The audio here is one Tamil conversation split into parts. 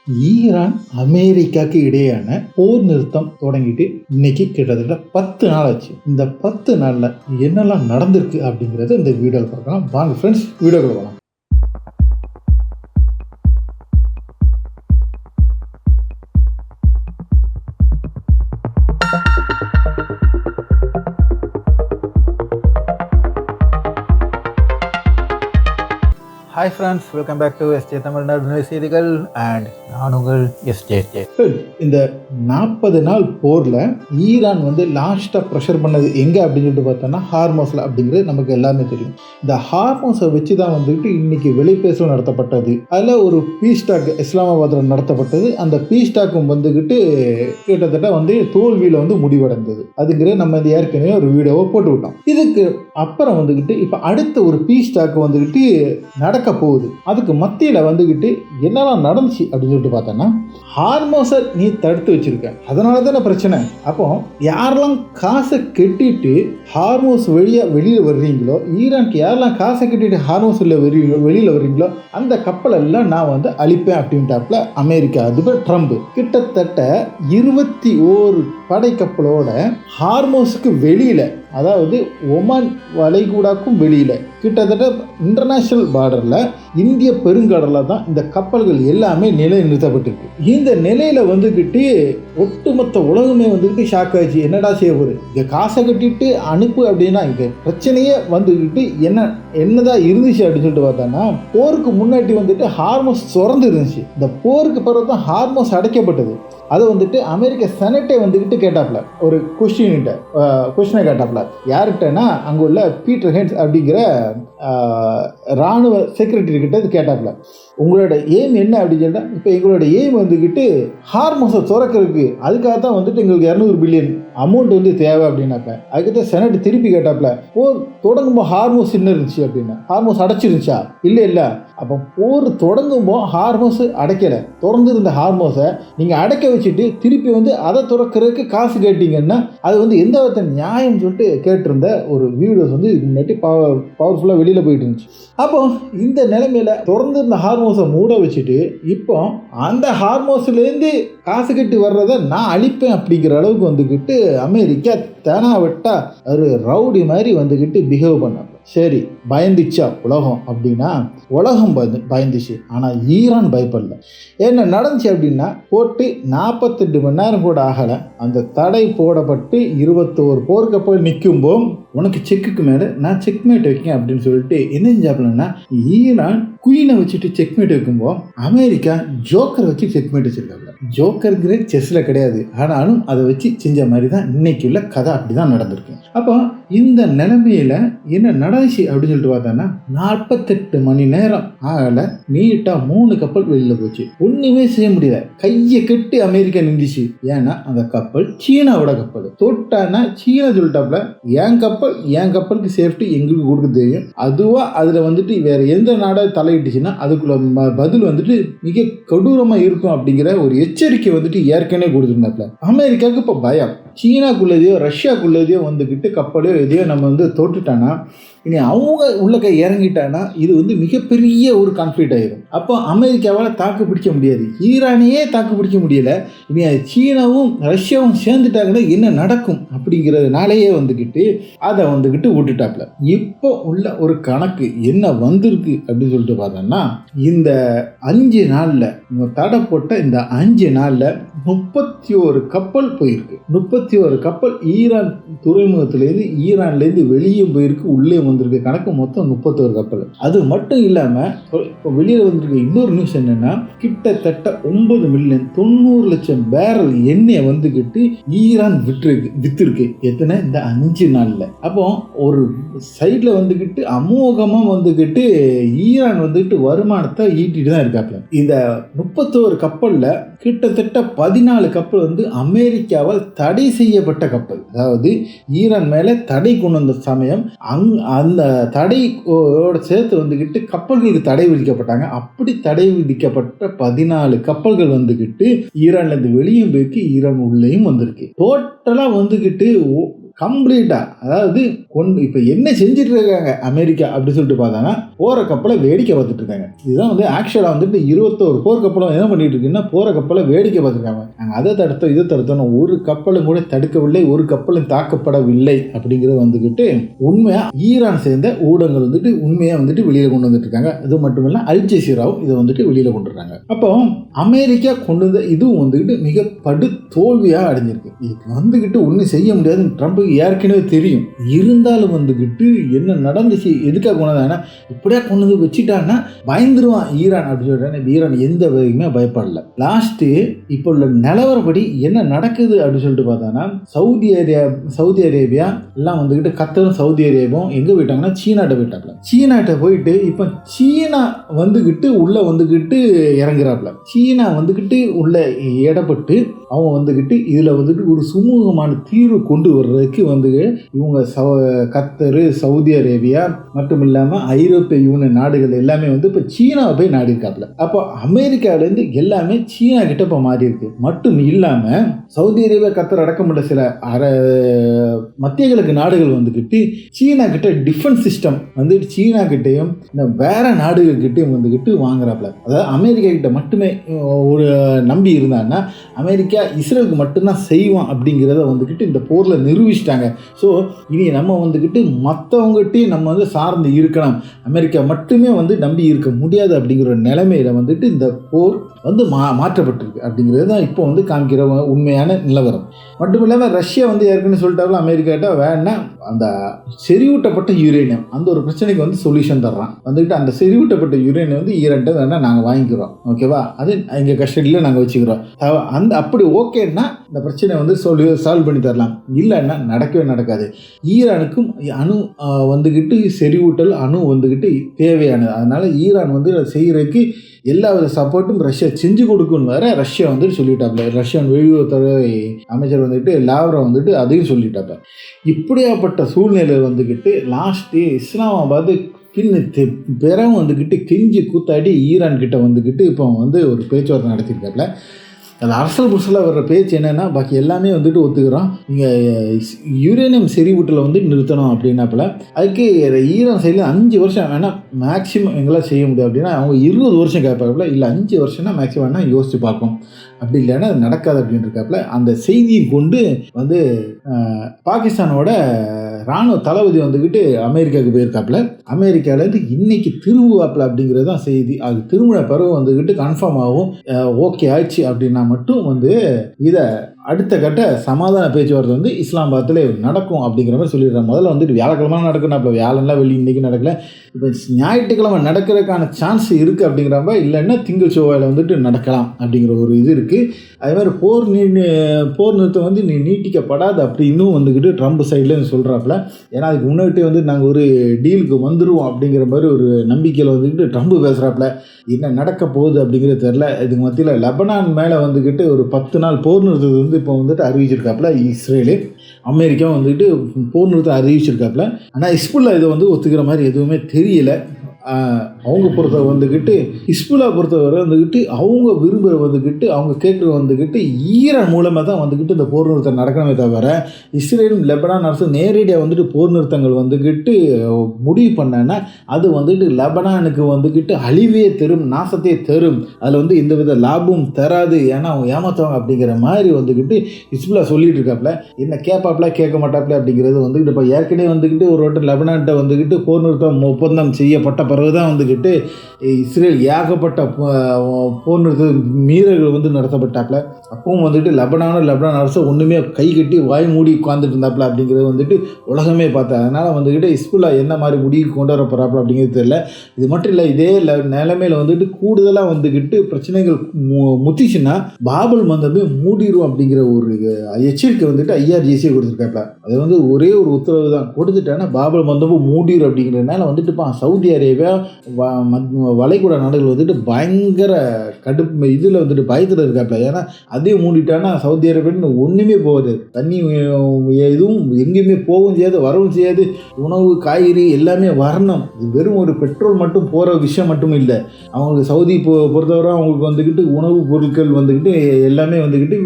ஈரான் அமெரிக்காவுக்கு இடையான போர் நிறுத்தம் தொடங்கிட்டு இன்னைக்கு கிட்டத்தட்ட 10 நாள் ஆச்சு. இந்த 10 நாளில் என்னெல்லாம் நடந்திருக்கு அப்படிங்கிறத இந்த வீடியோவில் பார்க்கலாம். வாங்க ஃப்ரெண்ட்ஸ், வீடியோக்குள்ள போகலாம். Hi friends, welcome back to SJ Tamil நடுநிலை செய்திகள் அண்ட் நான் உங்கள் எஸ்ஜே. இந்த 40 நாள் போரில் ஈரான் லாஸ்ட்டாக ப்ரெஷர் பண்ணது எங்கே அப்படின்னு சொல்லிட்டு பார்த்தோன்னா ஹார்மோஸில் அப்படிங்கிறது நமக்கு எல்லாமே தெரியும். இந்த ஹார்மோஸை வச்சு தான் இன்னைக்கு வெளிப்பேசல் நடத்தப்பட்டது. அதில் ஒரு பீஸ் டாக் இஸ்லாமாபாத்தில் நடத்தப்பட்டது. அந்த பீஸ் டாக்கும் கிட்டத்தட்ட தோல்வியில் முடிவடைந்தது. அதுங்கிறது நம்ம இந்த ஏற்கனவே ஒரு வீடியோவை போட்டு விட்டோம். இதுக்கு அப்புறம் இப்போ அடுத்த ஒரு பீஸ் டாக் நடக்க போகுது. அதுக்கு மத்தியில் என்னெல்லாம் நடந்துச்சு அப்படின்னு சொல்லிட்டு பார்த்தோன்னா, ஹார்மோஸை நீ தடுத்து வச்சிருக்க, அதனால தானே பிரச்சனை. அப்போ யாரெல்லாம் காசை கட்டிட்டு ஹார்மோஸ் வெளியில் வர்றீங்களோ, ஈரானுக்கு யாரெல்லாம் காசை கட்டிட்டு ஹார்மோஸ் வெளியில் வர்றீங்களோ அந்த கப்பலெல்லாம் நான் அழிப்பேன் அப்படின்ட்டாப்புல அமெரிக்கா அதிபர் ட்ரம்ப். கிட்டத்தட்ட 21 படைக்கப்பலோட ஹார்மோஸுக்கு வெளியில், அதாவது ஒமான் வளைகுடாக்கும் வெளியில், கிட்டத்தட்ட இன்டர்நேஷ்னல் பார்டரில் இந்திய பெருங்கடலில் தான் இந்த கப்பல்கள் எல்லாமே நிலை நிறுத்தப்பட்டிருக்கு. இந்த நிலையில் ஒட்டுமொத்த உலகமே ஷாக் ஆச்சு. என்னடா செய்ய போகுது, இங்கே காசை கட்டிட்டு அனுப்பு அப்படின்னா இங்கே பிரச்சனையே என்னதான் இருந்துச்சு அப்படின்னு சொல்லிட்டு பார்த்தோன்னா, போருக்கு முன்னாடி ஹார்மோஸ் திறந்து இருந்துச்சு. இந்த போருக்கு பிறகு தான் ஹார்மோஸ் அடைக்கப்பட்டது. அதை அமெரிக்க செனட்டே கேட்டாப்ல, ஒரு கொஸ்டினை கேட்டாப்ல. யார்கிட்டனா அங்கே உள்ள பீட்டர் ஹென்ஸ் அப்படிங்கிற இராணுவ செக்ரட்டரி கிட்ட கேட்டாப்ல, உங்களோட எய்ம் என்ன அப்படின்னு சொல்லிட்டா, இப்போ எங்களோட எய்ம் ஹார்மோஸை திறக்கிறதுக்கு, அதுக்காக தான் எங்களுக்கு 200 பில்லியன் அமௌண்ட் தேவை அப்படின்னாப்ப. அதுக்கிட்ட செனட் திருப்பி கேட்டாப்ல, போர் தொடங்கும்போது ஹார்மோஸ் என்ன இருந்துச்சு அப்படின்னா, ஹார்மோஸ் அடைச்சிருந்துச்சா? இல்லை. அப்போ போர் தொடங்கும்போது ஹார்மோஸ் அடைக்கலை. திறந்து இருந்த ஹார்மோஸை நீங்கள் அடைக்க வச்சுட்டு திருப்பி அதை திறக்கிறதுக்கு காசு கேட்டீங்கன்னா அது எந்த வித நியாயம்னு சொல்லிட்டு கேட்டிருந்த ஒரு வீடியோஸ் முன்னாடி பவர்ஃபுல்லாக வெளியில் போயிட்டு இருந்துச்சு. அப்போ இந்த நிலைமையில திறந்து இருந்த ஹார்மோஸை மூட வச்சுட்டு இப்போ அந்த ஹார்மோஸ்லேருந்து காசு கட்டி வர்றதை நான் அழிப்பேன் அப்படிங்கிற அளவுக்கு அமெரிக்கா தேனாவட்டா ஒரு ரவுடி மாதிரி பிஹேவ் பண்ணாங்க. சரி, பயந்துச்சா உலகம் அப்படின்னா உலகம் பயந்துச்சு. ஆனால் ஈரான் பயப்படல. என்ன நடந்துச்சு அப்படின்னா, போட்டு 48 மணி நேரம் கூட ஆகலை, அந்த தடை போடப்பட்டு 21 போர்க்கப்பல் நிற்கும்போது உனக்கு செக்குக்கு மேலே நான் செக்மேட் வைக்கேன் அப்படின்னு சொல்லிட்டு என்ன செஞ்சாப்லன்னா, ஈரான் குயினை வச்சுட்டு செக்மேட் வைக்கும்போது அமெரிக்கா ஜோக்கரை வச்சு செக்மேட் வச்சிருக்காங்க. ஜோக்கருங்கிற செஸ்ஸில் கிடையாது, ஆனாலும் அதை வச்சு செஞ்ச மாதிரி தான் இன்னைக்கு உள்ள கதை. அப்படி தான் நடந்திருக்கு. அப்போ இந்த நிலைமையில என்ன நடந்துச்சு அப்படின்னு சொல்லிட்டு பார்த்தோன்னா, 48 மணி நேரம் ஆகலை, நீட்டாக 3 கப்பல் வெளியில் போச்சு. ஒன்றுமே செய்ய முடியல. கையை கட்டி அமெரிக்கா நின்றுச்சு. ஏன்னா அந்த கப்பல் சீனாவோட கப்பல். தொட்டானா சீனா சொல்லிட்டாப்ல, என் கப்பலுக்கு சேஃப்டி எங்களுக்கு கொடுக்க தெரியும், அதுவா அதில் வேற எந்த நாடா தலையிட்டுச்சுன்னா அதுக்குள்ள பதில் மிக கொடூரமாக இருக்கும் அப்படிங்கிற ஒரு எச்சரிக்கை ஏற்கனவே கொடுத்துருந்தாப்ல. அமெரிக்காவுக்கு இப்போ பயம். சீனாக்குள்ளதையோ ரஷ்யாக்குள்ளதையோ கப்பலையோ எதையோ நம்ம தோட்டுட்டானா, இனி அவங்க உள்ள கை இறங்கிட்டானா இது மிகப்பெரிய ஒரு கான்ஃப்ளிக்ட் ஆயிடும். அப்போ அமெரிக்காவால் தாக்கு பிடிக்க முடியாது, ஈரானையே தாக்கு பிடிக்க முடியல. இனி சீனாவும் ரஷ்யாவும் சேர்ந்துட்டாங்கன்னா என்ன நடக்கும் அப்படிங்கிறதுனாலேயே அதை விட்டுட்டாப்ல. இப்போ உள்ள ஒரு கணக்கு என்ன வந்திருக்கு அப்படின்னு சொல்லிட்டு பார்த்தோம்னா, இந்த 5 நாளில் தடை போட்ட இந்த 5 நாளில் 31 கப்பல் போயிருக்கு. 31 கப்பல் ஈரான் துறைமுகத்திலேருந்து ஈரான்லேருந்து வெளியே போயிருக்கு, உள்ளே வந்திருக்க கணக்கு மொத்தம் 31 கப்பல். அது மட்டும் இல்லாமல் இப்போ வெளியில் வந்திருக்க இன்னொரு நியூஸ் என்னன்னா, கிட்டத்தட்ட 9 மில்லியன் 90 லட்சம் பேரல் எண்ணெயை ஈரான் வித்திருக்கு. எத்தனை? இந்த 5 நாளில். அப்போ ஒரு சைடில் அமோகமாக ஈரான் வருமானத்தை ஈட்டிட்டு தான் இருக்காப்ல. இந்த 31 கப்பலில் கிட்டத்தட்ட 14 கப்பல் அமெரிக்காவால் தடை செய்யப்பட்ட கப்பல். அதாவது ஈரான் மேலே தடை கொண்டு வந்த சமயம் அந்த தடையோட சேர்த்து கப்பல்களுக்கு தடை விதிக்கப்பட்டாங்க. அப்படி தடை விதிக்கப்பட்ட 14 கப்பல்கள் ஈரான்லேருந்து வெளியும் போயிருக்கு, ஈரான் உள்ளேயும் வந்திருக்கு. டோட்டலாக கம்ப்ளீட்டாக, அதாவது இப்போ என்ன செஞ்சுட்டு இருக்காங்க அமெரிக்கா அப்படின்னு சொல்லிட்டு பார்த்தாங்கன்னா போகிற கப்பலை வேடிக்கை பார்த்துட்டு இருக்காங்க. இதுதான் வந்து ஆக்சுவலாக வந்துட்டு 21 போர் கப்பலும் என்ன பண்ணிட்டு இருக்குன்னா போகிற கப்பலை வேடிக்கை பார்த்துருக்காங்க. நாங்கள் அதை தடுத்தோம் இதை தடுத்தோம், ஒரு கப்பலும் கூட தடுக்கவில்லை, ஒரு கப்பலும் தாக்கப்படவில்லை அப்படிங்கிறது வந்துக்கிட்டு உண்மையாக ஈரான் சேர்ந்த ஊடகங்கள் வந்துட்டு உண்மையாக வந்துட்டு வெளியில் கொண்டு வந்துட்டு இருக்காங்க. அது மட்டும் இல்லை அல் ஜசீராவும் இதை வந்துட்டு வெளியில் கொண்டு வர்றாங்க. அப்போ அமெரிக்கா கொண்டு வந்த இதுவும் வந்துக்கிட்டு மிக படு தோல்வியாக அடைஞ்சிருக்கு. இதுக்கு வந்துக்கிட்டு ஒன்றும் செய்ய முடியாதுன்னு ட்ரம்புக்கு ஏற்கனவே தெரியும். இருந்தாலும் வந்துக்கிட்டு என்ன நடந்துச்சு எதுக்காக கொண்டு வந்தாங்கன்னா இப்படியா கொண்டு வந்து வச்சுட்டாங்கன்னா பயந்துருவான் ஈரான் அப்படின்னு சொல்லிட்டாங்க. ஈரான் எந்த வரைக்குமே பயப்படல. லாஸ்ட்டு இப்போ உள்ள நிலவரப்படி என்ன நடக்குது அப்படின்னு சொல்லிட்டு பார்த்தாங்கன்னா சவுதி அரேபியா எல்லாம் வந்துக்கிட்டு கத்தரும் சவுதி அரேபியாவும் எங்கே போயிட்டாங்கன்னா சீனாட்ட போயிட்டாப்ல. சீனாட்ட போயிட்டு இப்போ சீனா வந்துக்கிட்டு உள்ள வந்துக்கிட்டு இறங்குறாப்ல. சீனா வந்துக்கிட்டு உள்ள இடப்பட்டு அவங்க வந்துக்கிட்டு இதில் வந்துட்டு ஒரு சுமூகமான தீர்வு கொண்டு வர்றதுக்கு வந்து இவங்க கத்தரு சவுதி அரேபியா மட்டும் இல்லாமல் ஐரோப்பிய யூனியன் நாடுகள் எல்லாமே வந்து இப்போ சீனாவை போய் நாடி இருக்காப்புல. அப்போ அமெரிக்காவிலேருந்து எல்லாமே சீனா கிட்ட இப்போ மாறி இருக்கு. மட்டும் இல்லாமல் சவுதி அரேபியா கத்தர் அடக்கமுள்ள சில மத்திய கிழக்கு நாடுகள் வந்துக்கிட்டு சீனா கிட்ட டிஃபென்ஸ் சிஸ்டம் வந்துட்டு சீனா கிட்டையும் இந்த வேற நாடுகள் கிட்டையும் வந்துக்கிட்டு வாங்குறாப்புல. அதாவது அமெரிக்கா கிட்ட மட்டுமே ஒரு நம்பி இருந்தாங்கன்னா அமெரிக்கா இஸ்ரேலுக்கு மட்டும்தான் செய்வான் அப்படிங்கிறத வந்துக்கிட்டு இந்த போரில் நிரூபிச்சிட்டாங்க. ஸோ இனி நம்ம வந்துக்கிட்டு மற்றவங்ககிட்டையும் நம்ம வந்து சார்ந்து இருக்கணும், அமெரிக்கா மட்டுமே வந்து நம்பி இருக்க முடியாது அப்படிங்கிற ஒரு நிலைமையில வந்துட்டு இந்த போர் வந்து மாற்றப்பட்டிருக்கு அப்படிங்கிறது தான் இப்போ வந்து காமிக்கிற உண்மையான நிலவரம். மட்டும் இல்லாமல் ரஷ்யா வந்து ஏற்கனவே சொல்லிட்டாலும் அமெரிக்காட்ட வேணா அந்த செறிவூட்டப்பட்ட யுரேனியம் அந்த ஒரு பிரச்சனைக்கு வந்து சொல்யூஷன் தர்றான். வந்துக்கிட்டு அந்த செறிவூட்டப்பட்ட யுரேனியம் வந்து ஈரான்ட்ட வேணா நாங்கள் வாங்கிக்கிறோம், ஓகேவா, அது எங்கள் கஸ்டடியில் நாங்கள் வச்சுக்கிறோம். அந்த அப்படி ஓகேன்னா இந்த பிரச்சனை வந்து சால்வ் பண்ணி தரலாம். இல்லைன்னா நடக்கவே நடக்காது. ஈரானுக்கும் அணு வந்துக்கிட்டு செறிவூட்டல் அணு வந்துக்கிட்டு தேவையானது. அதனால் ஈரான் வந்து செய்கிறதுக்கு எல்லா வித சப்போர்ட்டும் ரஷ்யா செஞ்சு கொடுக்குன்னு வேற ரஷ்யா வந்துட்டு சொல்லிட்டாப்ல. ரஷ்யன் வெளியுறவுத்துறை அமைச்சர் வந்துட்டு லாவ்ரோவ் வந்துட்டு அதையும் சொல்லிட்டாப்ப. இப்படியாப்பட்ட சூழ்நிலை வந்துக்கிட்டு லாஸ்ட்டு இஸ்லாமாபாத் பிறகு வந்துக்கிட்டு கெஞ்சி கூத்தாடி ஈரான் கிட்ட வந்துக்கிட்டு இப்போ வந்து ஒரு பேச்சுவார்த்தை நடத்தியிருக்காப்ல. அது அரசல் புரசலாக வர்ற பேச்சு என்னென்னா பாக்கி எல்லாமே வந்துட்டு ஒத்துக்கிறோம், நீங்கள் யுரேனியம் செறிவூட்டில் வந்து நிறுத்தணும் அப்படின்னாப்பில் அதுக்கு ஈரான் சைடில் 5 வருஷம் வேணால் மேக்ஸிமம் எங்களால் செய்ய முடியும் அப்படின்னா அவங்க 20 வருஷம் கேட்பாப்புல. இல்லை 5 வருஷம்னா மேக்ஸிமம் வேணால் யோசித்து பார்ப்போம், அப்படி இல்லைன்னா அது நடக்காது அப்படின்னு இருக்காப்புல. அந்த செய்தியை கொண்டு வந்து பாகிஸ்தானோட இராணுவ தளபதி வந்துக்கிட்டு அமெரிக்காவுக்கு போயிருக்காப்புல. அமெரிக்காவிலேருந்து இன்னைக்கு திரும்புவாப்புல அப்படிங்கிறது தான் செய்தி. அது திரும்பின பிறகு வந்துக்கிட்டு கன்ஃபார்ம் ஆகும், ஓகே ஆச்சு அப்படின்னா மட்டும் வந்து இதை அடுத்த கட்ட சமாதான பேச்சுவார்த்தை வந்து இஸ்லாமாபாத்தில் நடக்கும் அப்படிங்கிற மாதிரி சொல்லிடுறாங்க. முதல்ல வந்துட்டு வியாழக்கிழமை நடக்கணும், அப்போ வியாழன்லாம் வெள்ளி இன்றைக்கி நடக்கல, இப்போ ஞாயிற்றுக்கிழமை நடக்கிறதுக்கான சான்ஸ் இருக்குது அப்படிங்கிறப்ப, இல்லைன்னா திங்கள் செவ்வாயில் வந்துட்டு நடக்கலாம் அப்படிங்கிற ஒரு இது இருக்குது. அதே மாதிரி போர் நிறுத்தம் வந்து நீட்டிக்கப்படாது அப்படி இன்னும் வந்துக்கிட்டு ட்ரம்ப் சைட்லேருந்து சொல்கிறாப்புல. ஏன்னா அதுக்கு முன்னாடி வந்து நாங்கள் ஒரு டீலுக்கு வந்துடுவோம் அப்படிங்கிற மாதிரி ஒரு நம்பிக்கையில் வந்துக்கிட்டு ட்ரம்ப் பேசுகிறாப்புல. என்ன நடக்க போகுது அப்படிங்கிறது தெரில. இதுக்கு மத்தியில் லெபனான் மேலே வந்துக்கிட்டு ஒரு 10 நாள் போர் நிறுத்தத்தை வந்து இப்போ வந்துட்டு அறிவிச்சிருக்காப்புல இஸ்ரேலு. அமெரிக்காவும் வந்துட்டு போர் நிறுத்தம் அறிவிச்சிருக்காப்புல. ஆனால் ஹிஸ்புல்லா இதை வந்து ஒத்துக்கிற மாதிரி எதுவுமே தெரியல. அவங்க பொறுத்த வந்துக்கிட்டு ஹிஸ்புல்லா பொறுத்தவரை வந்துக்கிட்டு அவங்க விரும்புகிற வந்துக்கிட்டு அவங்க கேட்குற வந்துக்கிட்டு ஈரான் மூலமாக தான் வந்துக்கிட்டு இந்த போர் நிறுத்தம் நடக்கணுமே தவிர இஸ்ரேலும் லெபனான் அரசு நேரடியாக வந்துட்டு போர் நிறுத்தங்கள் வந்துக்கிட்டு முடிவு பண்ணேன்னா அது வந்துட்டு லெபனானுக்கு வந்துக்கிட்டு அழிவையே தரும், நாசத்தையே தரும், அதில் வந்து எந்த வித லாபமும் தராது, ஏன்னா அவங்க ஏமாற்றுவாங்க அப்படிங்கிற மாதிரி வந்துக்கிட்டு ஹிஸ்புல்லா சொல்லிட்டு இருக்காப்புல. என்ன கேட்பாப்புல கேட்க மாட்டாப்புல அப்படிங்கிறது வந்துக்கிட்டு இப்போ ஏற்கனவே வந்துக்கிட்டு ஒரு வாட்டி லெபனான்கிட்ட வந்துக்கிட்டு போர் நிறுத்தம் ஒப்பந்தம் செய்யப்பட்ட பிறகுதான் வந்துக்கிட்டு இஸ்ரேல் ஏகப்பட்ட போர் நிறுத்த மீறல்கள் வந்து நடத்தப்பட்டாப்புல. அப்பவும் வந்துட்டு லெபனான் அரசு ஒன்றுமே கை கட்டி வாய் மூடி உட்காந்துட்டு இருந்தாப்புல அப்படிங்கிறது வந்துட்டு உலகமே பார்த்தா. அதனால் வந்துக்கிட்டு ஹிஸ்புல்லா என்ன மாதிரி முடிவு கொண்டு வர போகிறாப்புல அப்படிங்கிறது தெரியல. இது மட்டும் இல்லை, இதே நிலைமையில் வந்துட்டு கூடுதலாக வந்துக்கிட்டு பிரச்சனைகள் முத்திச்சுன்னா பாபல் மந்தமே மூடிடும் அப்படிங்கிற ஒரு எச்சரிக்கை வந்துட்டு IRGC கொடுத்துருக்காப்புல. அது வந்து ஒரே ஒரு உத்தரவு தான் கொடுத்துட்டாங்கன்னா பாபல் மந்தமும் மூடிடும் அப்படிங்கிறதுனால வந்துட்டு சவுதி அரேபியா வளைகுடா நாடுகள் வந்துட்டு பயங்கர கடுப்பு இதில் வந்துட்டு பயத்தில் இருக்காப்புல. ஏன்னா அதையும் மூடிட்டான்னா சவுதி அரேபியான்னு ஒன்றுமே போகாது, தண்ணி எதுவும் எங்கேயுமே போகவும் செய்யாது வரவும் செய்யாது, உணவு காய்கறி எல்லாமே வரணும். இது வெறும் ஒரு பெட்ரோல் மட்டும் போகிற விஷயம் மட்டும் இல்லை. அவங்களுக்கு சவுதி பொறுத்தவரை அவங்களுக்கு வந்துக்கிட்டு உணவு பொருட்கள் வந்துக்கிட்டு எல்லாமே வந்துக்கிட்டு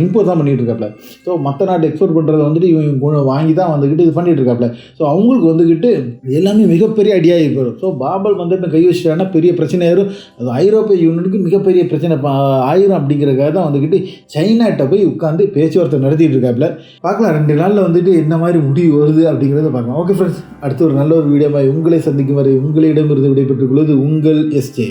இம்போர்ட் தான் பண்ணிகிட்டு இருக்காப்புல. ஸோ மற்ற நாட்டு எக்ஸ்போர்ட் பண்ணுறதை வந்துட்டு இவங்க வாங்கி தான் வந்துக்கிட்டு இது பண்ணிகிட்டு இருக்காப்புல. ஸோ அவங்களுக்கு வந்துக்கிட்டு எல்லாமே மிகப்பெரிய அடியாக இருக்கும். ஸோ பாபல் வந்துட்டு கை வச்சுட்டாங்கன்னா பெரிய பிரச்சனை ஆயிரும். அது ஐரோப்பிய யூனியனுக்கு மிகப்பெரிய பிரச்சனை ஆயிரும். அப்படிங்கிறதுக்காக தான் வந்துக்கிட்டு சைனாட்ட போய் உட்காந்து பேச்சுவார்த்தை நடத்திட்டு இருக்காப்புல. பார்க்கலாம் 2 நாளில் வந்துட்டு என்ன மாதிரி முடிவு வருது அப்படிங்கிறத பார்க்கலாம். ஓகே ஃப்ரெண்ட்ஸ், அடுத்து ஒரு நல்ல ஒரு வீடியோ உங்களை சந்திக்கும் வரை உங்களிடமிருந்து விடைபெற்றுக் கொள்வது உங்கள் எஸ்ஜே.